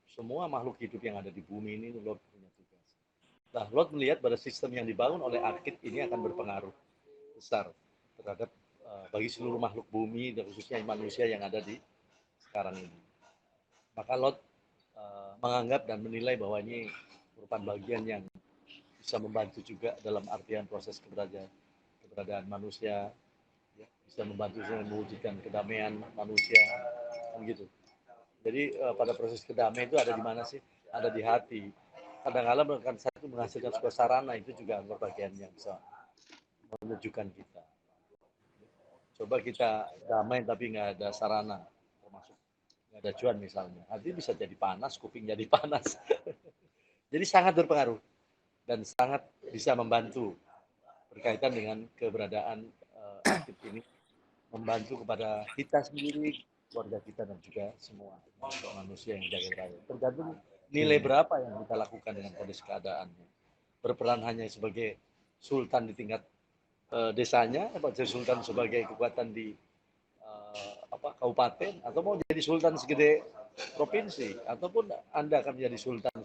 Semua makhluk hidup yang ada di bumi ini Lot punya tugas. Nah, Lot melihat pada sistem yang dibangun oleh arcade ini akan berpengaruh besar terhadap bagi seluruh makhluk bumi dan khususnya manusia yang ada di sekarang ini. Maka Lot menganggap dan menilai bahwa ini merupakan bagian yang bisa membantu juga dalam artian proses keberadaan manusia, ya, bisa membantu mewujudkan kedamaian manusia, kan gitu. Jadi pada proses kedamaian itu ada di mana sih? Ada di hati. Kadang-kadang melakukan satu menghasilkan sebuah sarana itu juga bagian yang bisa menunjukkan kita. Coba kita damai tapi nggak ada sarana, termasuk nggak ada cuan misalnya. Hati bisa jadi panas, kuping jadi panas. Jadi sangat berpengaruh dan sangat bisa membantu berkaitan dengan keberadaan aktif ini, membantu kepada kita sendiri, keluarga kita dan juga semua manusia yang jaga raya. Tergantung nilai berapa yang kita lakukan dengan kondisi keadaannya. Berperan hanya sebagai sultan di tingkat desanya, atau jadi sultan sebagai kekuatan di kabupaten, atau mau jadi sultan segede provinsi, ataupun Anda akan menjadi sultan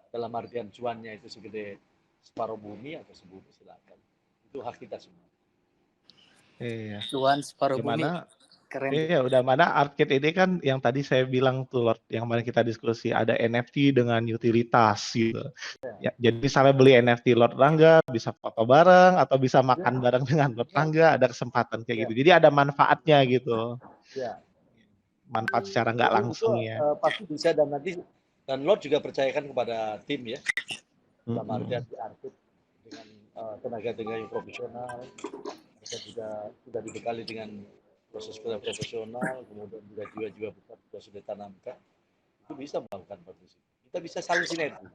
dalam artian cuannya itu segede separuh bumi atau sebumi, silakan. Itu hak kita semua. Iya. Cuan separuh bumi. Gimana? Keren. Iya, udah mana arcade ini kan yang tadi saya bilang tuh Lord, yang kemarin kita diskusi ada NFT dengan utilitas gitu. Ya, jadi misalnya beli NFT Lord Rangga bisa foto bareng atau bisa makan bareng dengan Lord Rangga, ada kesempatan kayak gitu. Jadi ada manfaatnya gitu. Ya. Manfaat secara nggak langsung itu, ya. pasti bisa dan nanti dan Lord juga percayakan kepada tim ya. Dalam artian di arcade dengan tenaga yang profesional, mereka juga sudah dibekali dengan proses kerja profesional, kemudian juga besar juga sudah tanamkan, itu bisa melakukan partisi. Kita bisa saling sinergi.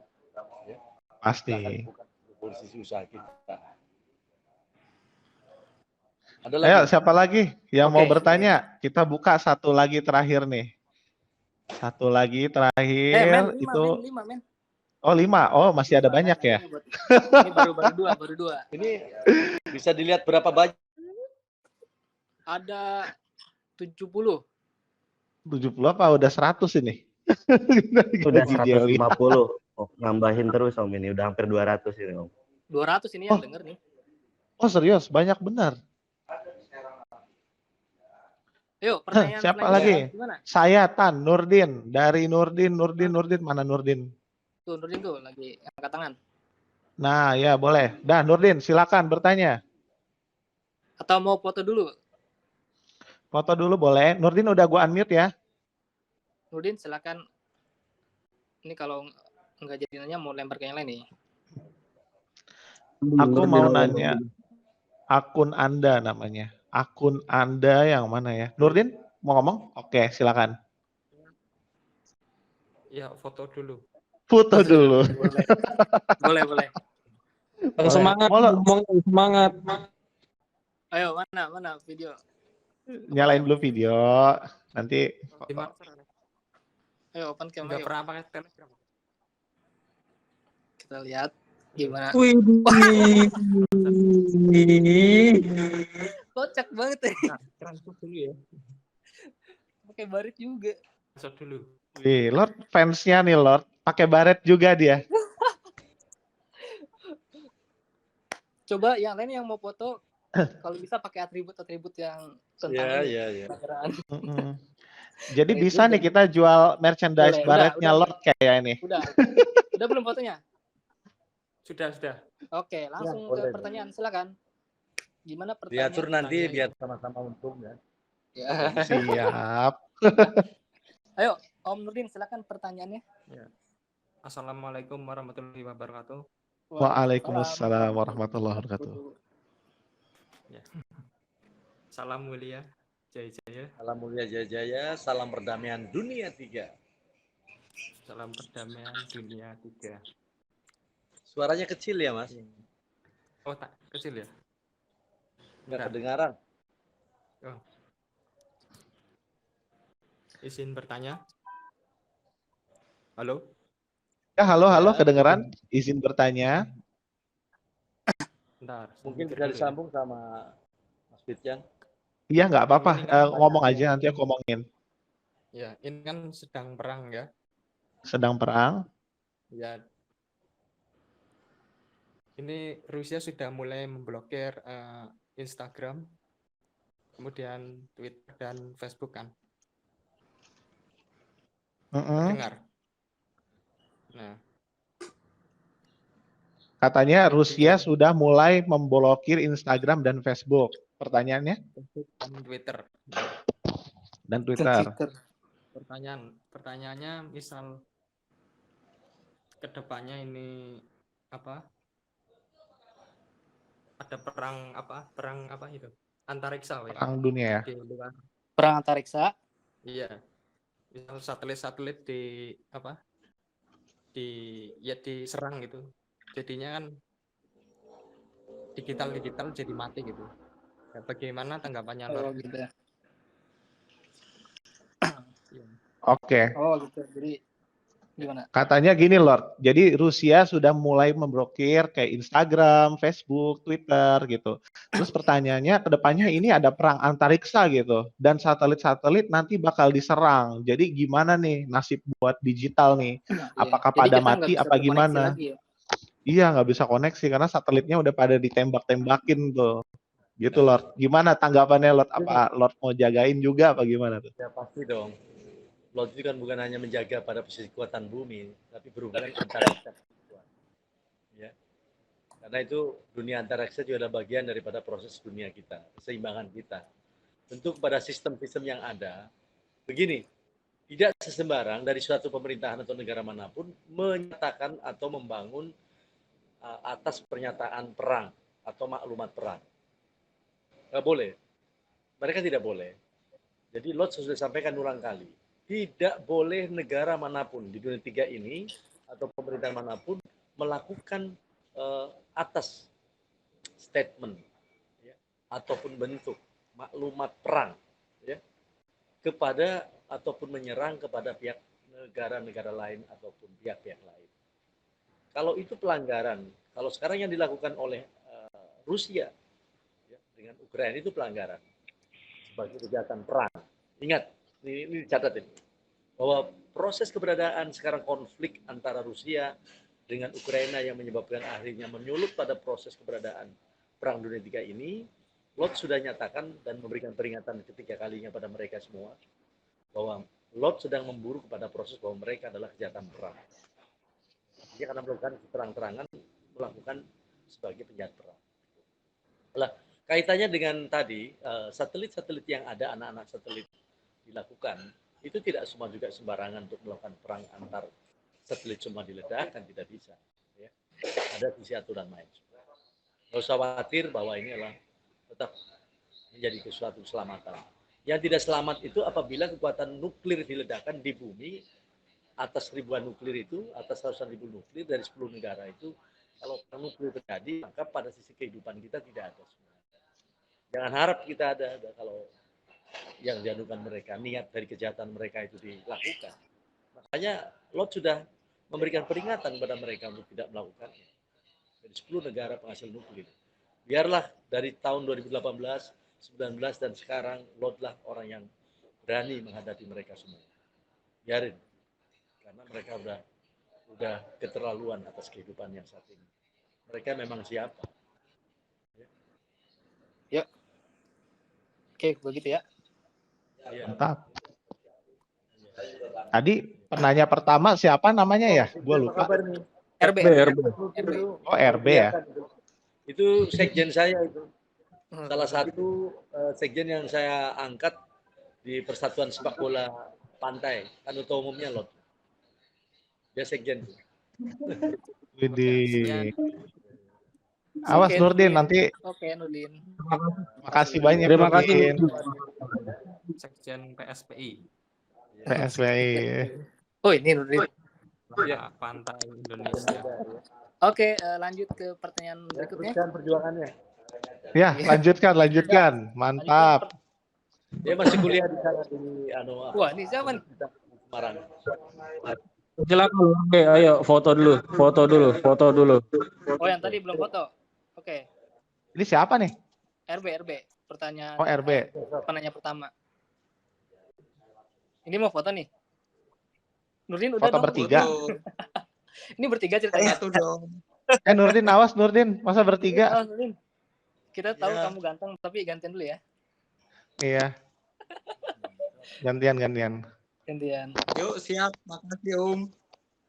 Ya. Pasti. Bukan posisi usaha kita. Ada Ayo, lagi? siapa lagi yang mau Oke. bertanya? Kita buka satu lagi terakhir nih. Satu lagi terakhir Men, itu. 5, men. Oh 5, oh masih ada banyak ya? Ini baru dua. Ini bisa dilihat berapa banyak? Ada 70. 70 apa udah 100 ini? Udah 150. Oh, nambahin terus Om ini, udah hampir 200 ini Om. 200 ini yang denger nih. Oh serius, banyak benar. Yuk, pertanyaan Siapa selanjutnya. lagi? Gimana? Saya Tan Nurdin dari Nurdin mana Nurdin? Tuh, Nurdin tuh lagi angkat tangan. Nah, ya boleh. Dah Nurdin, silakan bertanya. Atau mau foto dulu? Foto dulu boleh. Nurdin udah gua unmute ya. Nurdin silakan. Ini kalau nggak jadi nanya mau lempar ke yang lain nih. Aku mau nanya akun Anda namanya. Akun Anda yang mana ya? Nurdin mau ngomong? Oke, silakan. Ya, foto dulu. Foto dulu. Boleh. Semangat, semangat. Ayo, mana video? Nyalain dulu video. Nanti Ayo open cam. Nggak pernah pakai Telegram. Kita lihat gimana. Wih. Kocak banget ya. Transfer dulu ya. Pakai baret juga. Transfer dulu. Wih, Lord fansnya nih Lord. Pakai baret juga dia. Coba yang lain yang mau foto kalau bisa pakai atribut-atribut yang tentang Iya, ini, iya, iya. pelajaran. Mm-mm. Jadi Atribut bisa nih dan kita jual merchandise boleh, baretnya udah, Lord kayak ini. udah belum fotonya? Sudah, sudah. Oke, Ya, langsung ke boleh. pertanyaan, silakan. Gimana Diatur pertanyaan? nanti biar sama-sama untung ya. Ya. Siap. Ayo, Om Nurdin, silakan pertanyaannya. Ya. Assalamualaikum warahmatullahi wabarakatuh. Waalaikumsalam warahmatullahi wabarakatuh. Ya. Salam mulia, jaya-jaya. Salam mulia jaya-jaya, salam perdamaian dunia 3. Salam perdamaian dunia 3. Suaranya kecil ya, Mas? Oh, tak kecil ya? Nggak Bentar. kedengaran. Oh. Izin bertanya. Halo? Ya, halo, Ya. kedengeran? Izin bertanya. Bentar. Mungkin mikir bisa dulu ya. disambung sama Mas Fitjan. Iya, nggak apa-apa. Ini kan Ngomong aja, nanti aku ngomongin. Ya, ini kan sedang perang ya. Sedang perang. Ya. Ini Rusia sudah mulai memblokir Instagram, kemudian Twitter dan Facebook kan. Dengar. Nah, Katanya Rusia sudah mulai memblokir Instagram dan Facebook. Pertanyaannya? Facebook dan Twitter. Dan Twitter. Pertanyaannya misal kedepannya ini apa? Ada perang apa itu? Antariksa ya. Perang dunia ya. Di luar. Perang antariksa. Iya. Misal satelit-satelit diserang gitu. Jadinya kan digital jadi mati gitu. Ya, bagaimana tanggapannya Lord? Gitu ya. Oke. Oh gitu. Jadi gimana? Katanya gini Lord, jadi Rusia sudah mulai memblokir kayak Instagram, Facebook, Twitter gitu. Terus pertanyaannya kedepannya ini ada perang antariksa gitu, dan satelit-satelit nanti bakal diserang. Jadi gimana nih nasib buat digital nih? Apakah Jadi pada kita nggak mati bisa apa terkoneksi gimana? lagi ya? Iya, nggak bisa koneksi karena satelitnya udah pada ditembak-tembakin tuh. Gitu Lord. Gimana tanggapannya Lord? Apa Lord mau jagain juga apa gimana tuh? Ya pasti dong. Lot itu kan bukan hanya menjaga pada posisi kekuatan bumi, tapi berhubungan antariksa. Ya. Karena itu dunia antariksa juga adalah bagian daripada proses dunia kita, keseimbangan kita. Tentu kepada sistem-sistem yang ada, begini, tidak sesembarang dari suatu pemerintahan atau negara manapun menyatakan atau membangun atas pernyataan perang atau maklumat perang. Nggak boleh. Mereka tidak boleh. Jadi Lot sudah sampaikan ulang kali. Tidak boleh negara manapun di dunia 3 ini atau pemerintahan manapun melakukan atas statement ya, ataupun bentuk maklumat perang ya, kepada ataupun menyerang kepada pihak negara-negara lain ataupun pihak-pihak lain. Kalau itu pelanggaran, kalau sekarang yang dilakukan oleh Rusia ya, dengan Ukraina itu pelanggaran sebagai kejahatan perang. Ingat, ini dicatat ini, bahwa proses keberadaan sekarang konflik antara Rusia dengan Ukraina yang menyebabkan akhirnya menyulut pada proses keberadaan Perang Dunia III ini, Lot sudah nyatakan dan memberikan peringatan ketiga kalinya pada mereka semua, bahwa Lot sedang memburu kepada proses bahwa mereka adalah kejahatan perang. Dia akan melakukan terang-terangan, melakukan sebagai penjahat perang. Nah, kaitannya dengan tadi, satelit-satelit yang ada, anak-anak satelit dilakukan, itu tidak semua juga sembarangan untuk melakukan perang antar satelit semua diledakkan, tidak bisa. Ya. Ada sisi aturan main. Nggak usah khawatir bahwa ini adalah tetap menjadi suatu keselamatan. Yang tidak selamat itu apabila kekuatan nuklir diledakkan di bumi, atas ribuan nuklir itu, atas ratusan ribu nuklir dari 10 negara itu, kalau perang nuklir terjadi, maka pada sisi kehidupan kita tidak ada. Jangan harap kita ada kalau yang diadukan mereka, niat dari kejahatan mereka itu dilakukan. Makanya Lot sudah memberikan peringatan kepada mereka untuk tidak melakukannya. Dari 10 negara penghasil nuklir. Biarlah dari tahun 2018, 19 dan sekarang Lotlah orang yang berani menghadapi mereka semua. Biarin. Karena mereka udah keterlaluan atas kehidupan yang saat ini. Mereka memang siapa? Yuk. Oke, begitu ya. Mantap. Tadi penanya pertama siapa namanya ya? Gue lupa. RB. Oh, RB ya? Itu sekjen saya itu. Salah satu sekjen yang saya angkat di Persatuan Sepak Bola Pantai. Kan ketua umumnya loh. Dia sekjen. Widih. Awas Oke, Nurdin, nanti Oke, Nurdin. makasih banyak Terima kasih. Nurdin. Sekjen PSPI. PSBI. Oh, ini Nurdin. Pantai Indonesia. Oke, lanjut ke pertanyaan berikutnya. Teruskan perjuangannya. Ya, lanjutkan. Mantap. Dia masih kuliah di sana di Wah, ini siapa nih? Semarang. Silakan. Oke, ayo foto dulu. Oh, yang tadi belum foto. Oke, Ini siapa nih? RB. Pertanyaan Oh, RB. penanya pertama. Ini mau foto nih. Nurdin udah Foto dong. bertiga. Ini bertiga ceritanya. Satu dong. Nurdin, awas Nurdin. Masa bertiga? Oh, Nurdin. Kita tahu Ya. kamu ganteng, tapi gantian dulu ya. Iya. Gantian. Gantian. Yuk, siap. Makasih, Om.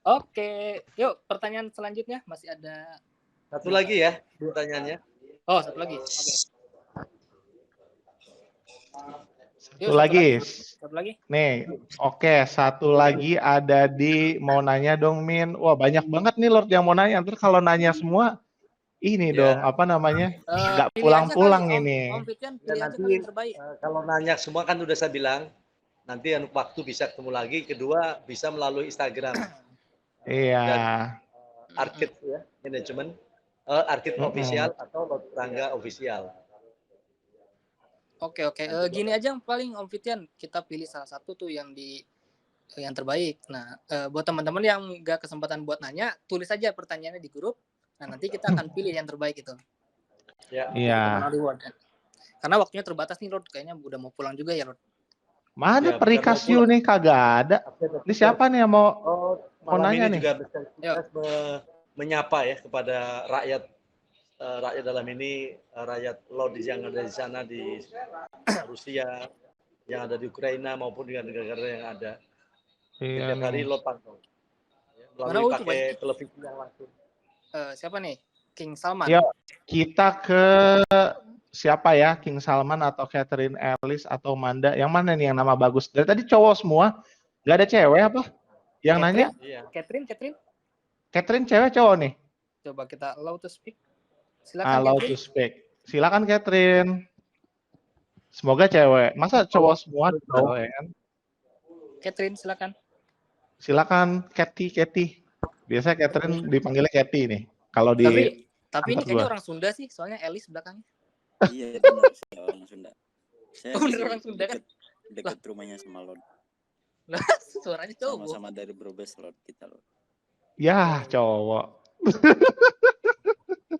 Oke, yuk pertanyaan selanjutnya masih ada. Satu lagi ya pertanyaannya. Oh, satu lagi. Oke. Satu lagi. Satu lagi. Nih, oke. Satu lagi ada mau nanya dong, Min. Wah, banyak banget nih Lord yang mau nanya. Ntar kalau nanya semua, ini Ya. dong, apa namanya? Nggak Pilih pulang-pulang aja kali, ini. Om Fityan, Dan pilih aja nanti kali yang terbaik. kalau nanya semua kan udah saya bilang. Nanti waktu bisa ketemu lagi. Kedua bisa melalui Instagram. Iya. Arkit ya, manajemen. Arkit official atau Lord Rangga official. Oke. Gini aja paling Om Fityan, kita pilih salah satu tuh yang terbaik. Nah, buat teman-teman yang nggak kesempatan buat nanya, tulis aja pertanyaannya di grup. Nah, nanti kita akan pilih yang terbaik itu. Ya. Iya. Reward. Karena waktunya terbatas nih, Lord. Kayaknya udah mau pulang juga ya, Lord. Mana Ya, Perikasio nih? Kagak ada. Ini siapa nih yang mau Malam nanya ini nih? juga menyapa ya kepada rakyat dalam ini rakyat Lord yang ada di sana di Rusia, yang ada di Ukraina maupun dengan negara-negara yang ada. Iya Setiap hari nih. Lord pantau. Ya, Mana melalui itu, pakai televisi yang langsung. Siapa nih? King Salman. Yuk, kita ke siapa ya? King Salman atau Catherine Ellis atau Manda? Yang mana nih yang nama bagus? Dari tadi cowok semua. Nggak ada cewek apa? Yang nanya? Iya. Catherine. Catherine cewek cowok nih? Coba kita allow to speak. Silakan Allow to speak. Silakan Catherine. Semoga cewek. Masa cowok semua cewek kan? Catherine, silakan. Silakan Cathy. Biasa Catherine dipanggilnya Cathy nih. Kalau di Tapi ini tempat kayaknya gua. orang Sunda sih, soalnya Elis belakangnya. Iya benar, saya orang Sunda. Saya Oh, bener sih orang Sunda kan? dekat rumahnya sama Lord. Lah, suaranya cowok. Sama-sama dari Brebes Lord kita Lord. Ya, cowok.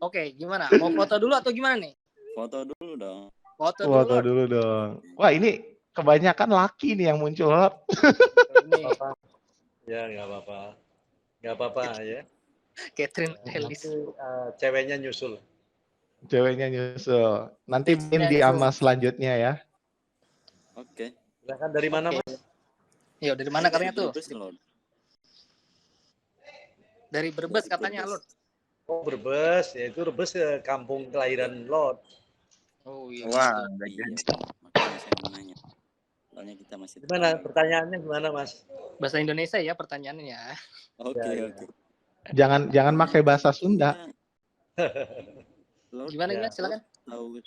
Oke, gimana? Mau foto dulu atau gimana nih? Foto dulu dong. Foto dulu. Foto dulu dong. Wah, ini kebanyakan laki nih yang muncul. Lord. Ini Ya nggak apa-apa ya. Catherine Elis. Nanti, ceweknya nyusul. Ceweknya nyusul. Nanti Min di ama selanjutnya ya. Oke. Silakan dari mana Mas? Yo, dari mana katanya tuh? Brebes Lord. Dari Brebes katanya, Lord. Oh Brebes, ya itu Brebes kampung kelahiran Lord. Oh iya. Wah, Iya, makanya saya mau nanya. Soalnya kita masih Gimana pertanyaannya gimana Mas? Bahasa Indonesia ya pertanyaannya. Oke, Ya. oke. Jangan pakai bahasa Sunda. Lord, Gimana Ya. silakan. tahu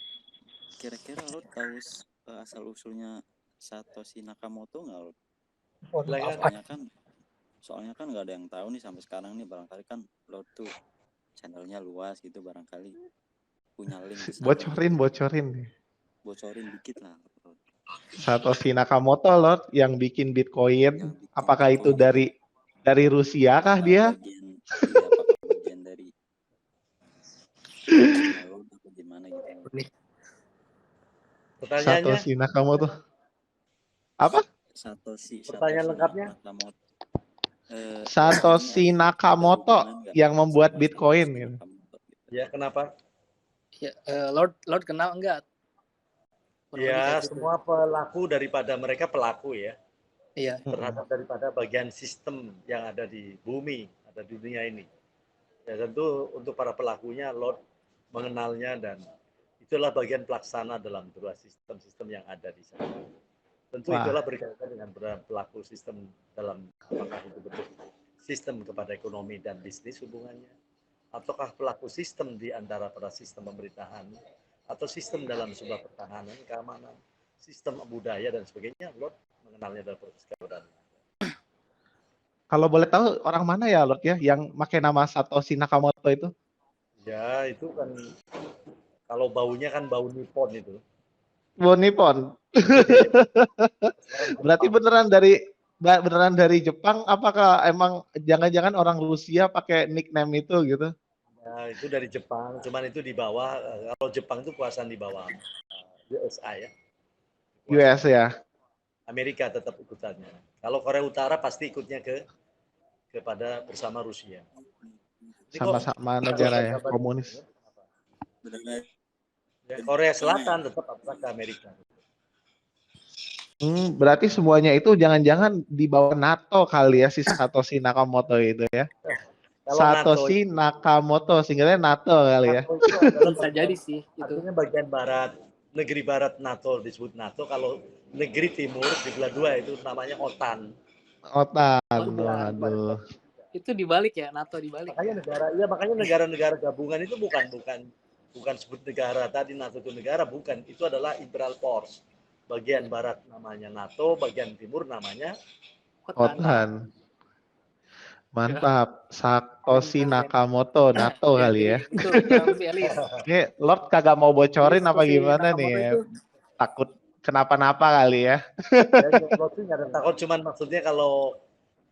kira-kira Lord tahu asal usulnya Satoshi Nakamoto nggak Lord? Soalnya kan nggak ada yang tahu nih sampai sekarang nih, barangkali kan Lord tuh channelnya luas gitu, barangkali punya link di sana. Bocorin. Bocorin dikit lah Lord. Satoshi Nakamoto Lord yang bikin Bitcoin. Yang bikin Apakah itu Bitcoin. dari Rusia kah dia? Apakah bagian dari Lord atau gimana gitu? Pertanyaannya Satoshi Nakamoto. Apa? Pertanyaan lengkapnya? Nakamoto. Satoshi Nakamoto yang membuat Bitcoin gitu. ya kenapa? Ya, Lord kenal enggak kurang lebih Ya, kayak gitu. semua pelaku daripada mereka pelaku ya, Iya. terhadap daripada bagian sistem yang ada di bumi, ada di dunia ini. Ya tentu untuk para pelakunya, Lord mengenalnya dan itulah bagian pelaksana dalam dua sistem-sistem yang ada di sana. Tentu Wah. itulah berkaitan dengan pelaku sistem dalam apakah itu betul sistem kepada ekonomi dan bisnis hubungannya, ataukah pelaku sistem di antara para sistem pemerintahan, atau sistem dalam sebuah pertahanan, keamanan, sistem budaya dan sebagainya, Lord mengenalnya dalam proses keberadaan. Kalau boleh tahu orang mana ya Lord ya yang pakai nama Satoshi Nakamoto itu? Ya itu kan kalau baunya kan bau Nippon itu. Nippon. Berarti beneran dari Jepang, apakah emang jangan-jangan orang Rusia pakai nickname itu gitu? Ya, itu dari Jepang, cuman itu di bawah, kalau Jepang itu kuasaan di bawah USA ya. US ya. Amerika tetap ikutannya. Kalau Korea Utara pasti ikutnya kepada bersama Rusia. Jadi Sama-sama negara ya, komunis. Ya, Korea Selatan tetap ke Amerika. Berarti semuanya itu jangan-jangan di bawah NATO kali ya si Satoshi Nakamoto itu ya. Kalau Satoshi Nakamoto, singkatnya NATO kali ya. NATO itu adalah Bisa jadi sih itu. artinya bagian barat, negeri barat NATO disebut NATO. Kalau negeri timur di belah dua itu namanya OTAN. OTAN, waduh. Itu dibalik ya, NATO dibalik. Makanya negara-negara gabungan itu bukan sebut negara tadi NATO itu negara, bukan. Itu adalah Imperial Force. Bagian barat namanya NATO, bagian timur namanya OTAN. Mantap. Satoshi Nakamoto, NATO kali ya. Itu kurang lebih Elis. Ini Lord kagak mau bocorin apa Satoshi gimana Nakamoto nih? itu... Takut kenapa-napa kali ya. Lord nggak ada takut, cuman maksudnya kalau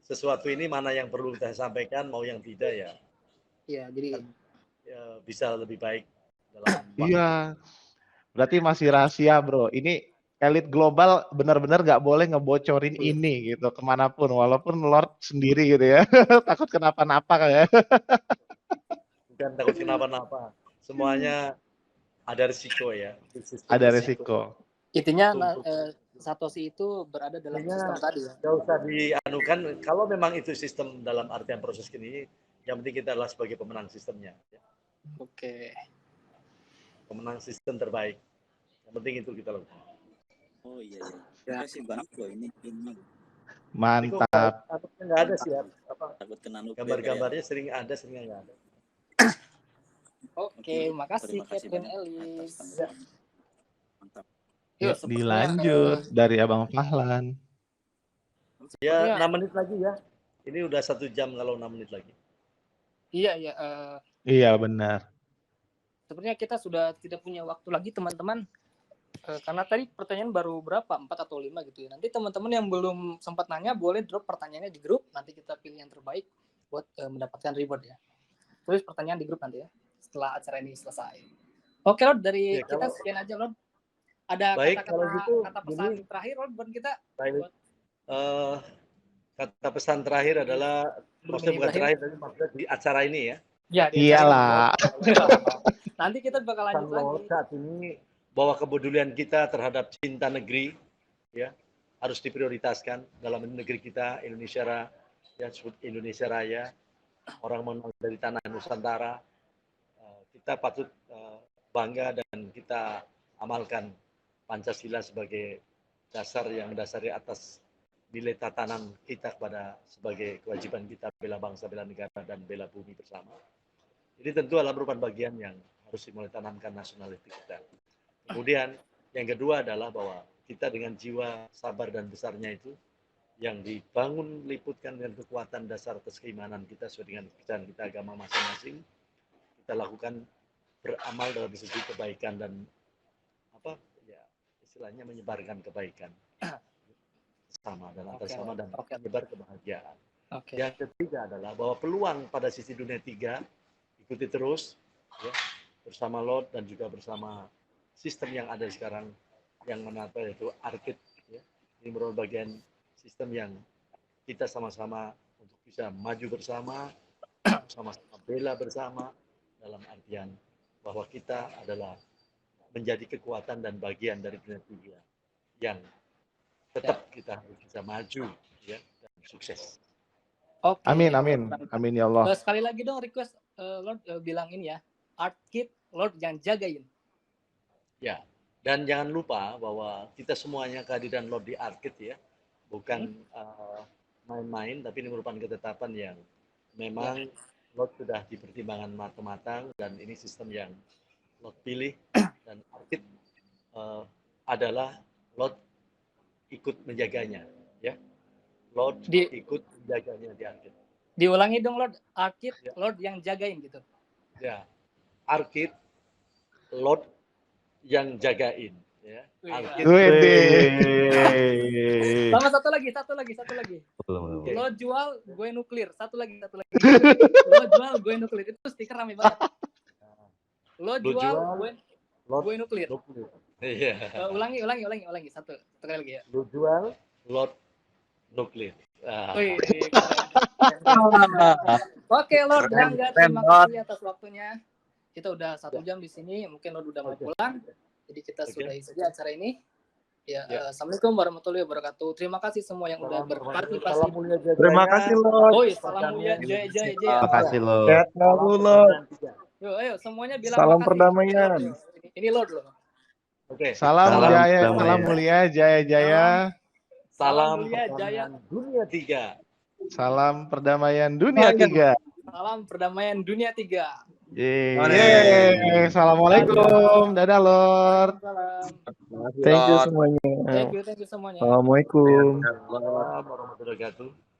sesuatu ini mana yang perlu kita sampaikan, mau yang tidak ya. Iya, jadi ya, bisa lebih baik dalam Iya. Berarti masih rahasia, bro. Ini elit global benar-benar nggak boleh ngebocorin ini gitu kemanapun, walaupun Lord sendiri gitu ya. Takut kenapa-napa kayak. Bukan takut kenapa-napa. Semuanya ada risiko ya. Ada risiko. Intinya Satoshi itu berada dalam sistem tadi ya. Nggak usah dianukan. Kalau memang itu sistem dalam artian proses ini, yang penting kita adalah sebagai pemenang sistemnya. Oke. Pemenang sistem terbaik. Yang penting itu kita lakukan. Oh iya. Kasih banget loh ini. Mantap. Nggak ada sih ya. Takut kena nuklir. Gambar-gambarnya sering ada, sering nggak ada. Oke, makasih Catherine Ellis. Mantap. Yuk, dilanjut dari Abang Fahlan. Ya, 6 menit lagi ya. Ini udah 1 jam kalau 6 menit lagi. Iya. Iya, benar. Sebenarnya kita sudah tidak punya waktu lagi, teman-teman. Karena tadi pertanyaan baru berapa? 4 atau 5 gitu ya. Nanti teman-teman yang belum sempat nanya, boleh drop pertanyaannya di grup. Nanti kita pilih yang terbaik buat mendapatkan reward ya. Tulis pertanyaan di grup nanti ya, setelah acara ini selesai. Oke, Lord. Dari kita sekian aja, Lord. Ada kata pesan terakhir Lord buat kita? Kata pesan terakhir adalah, maksudnya bukan terakhir, tapi maksudnya di acara ini ya. Ya, iyalah. Nanti kita bakal lanjut lagi. Saat ini bahwa kepedulian kita terhadap cinta negeri ya harus diprioritaskan dalam negeri kita, Indonesia ya, Indonesia Raya, orang menang dari tanah Nusantara. Kita patut bangga dan kita amalkan Pancasila sebagai dasar yang dasari atas nilai tatanan kita kepada sebagai kewajiban kita bela bangsa, bela negara, dan bela bumi bersama. Jadi tentu adalah merupakan bagian yang harus dimulai tanamkan nasionalitas kita. Kemudian yang kedua adalah bahwa kita dengan jiwa sabar dan besarnya itu yang dibangun liputkan dengan kekuatan dasar atas keimanan kita sesuai dengan kepercayaan kita agama masing-masing, kita lakukan beramal dalam segi kebaikan dan istilahnya menyebarkan kebaikan sama dan atas sama dan menyebar kebahagiaan. Yang ketiga adalah bahwa peluang pada sisi dunia tiga ikuti terus ya, bersama Lord dan juga bersama sistem yang ada sekarang yang menata yaitu ARKID ya. Ini merupakan bagian sistem yang kita sama-sama untuk bisa maju bersama, sama-sama bela bersama dalam artian bahwa kita adalah menjadi kekuatan dan bagian dari dunia tiga yang tetap kita harus bisa maju ya dan sukses. Oke. Amin, amin. Amin ya Allah. Sekali lagi dong request Lord bilang ini ya. Art Kit Lord yang jagain. Ya. Dan jangan lupa bahwa kita semuanya kehadiran Lord di Arkit ya, bukan main-main, tapi ini merupakan ketetapan yang memang Lord sudah dipertimbangkan matang-matang, dan ini sistem yang Lord pilih, dan Arkit adalah Lord ikut menjaganya, ya. Lord ikut menjaganya di Arkit. Diulangi dong Lord, Arkit Lord yang jagain gitu. Ya, Arkit Lord yang jagain, ya. Sama satu lagi. Lo jual, gue nuklir. Satu lagi. Lo jual, gue nuklir. Itu stiker rame banget. Lo jual, gue nuklir. Iya. Ulangi. Satu kali lagi ya. Lo jual, Lord nuklir. Oke Lord Rangga, terima kasih atas waktunya. Kita udah 1 jam di sini, mungkin Lord udah mau pulang. Jadi kita sudahi saja acara ini. Ya, Assalamualaikum warahmatullahi wabarakatuh. Terima kasih semua yang udah berpartisipasi. Terima kasih Lord. Oh, salam mulia jaya. Terima kasih Lord. Sehat selalu Lord. Yuk, ayo semuanya bilang Salam makasih. perdamaian. Ini Lord loh. Oke. Salam jaya, salam mulia, jaya. Salam perdamaian dunia 3. Salam perdamaian dunia 3. Salam perdamaian dunia 3. Yeay. Assalamualaikum. Dadah Lord. Thank you semuanya. Thank you semuanya. Assalamualaikum. Warahmatullahi wabarakatuh.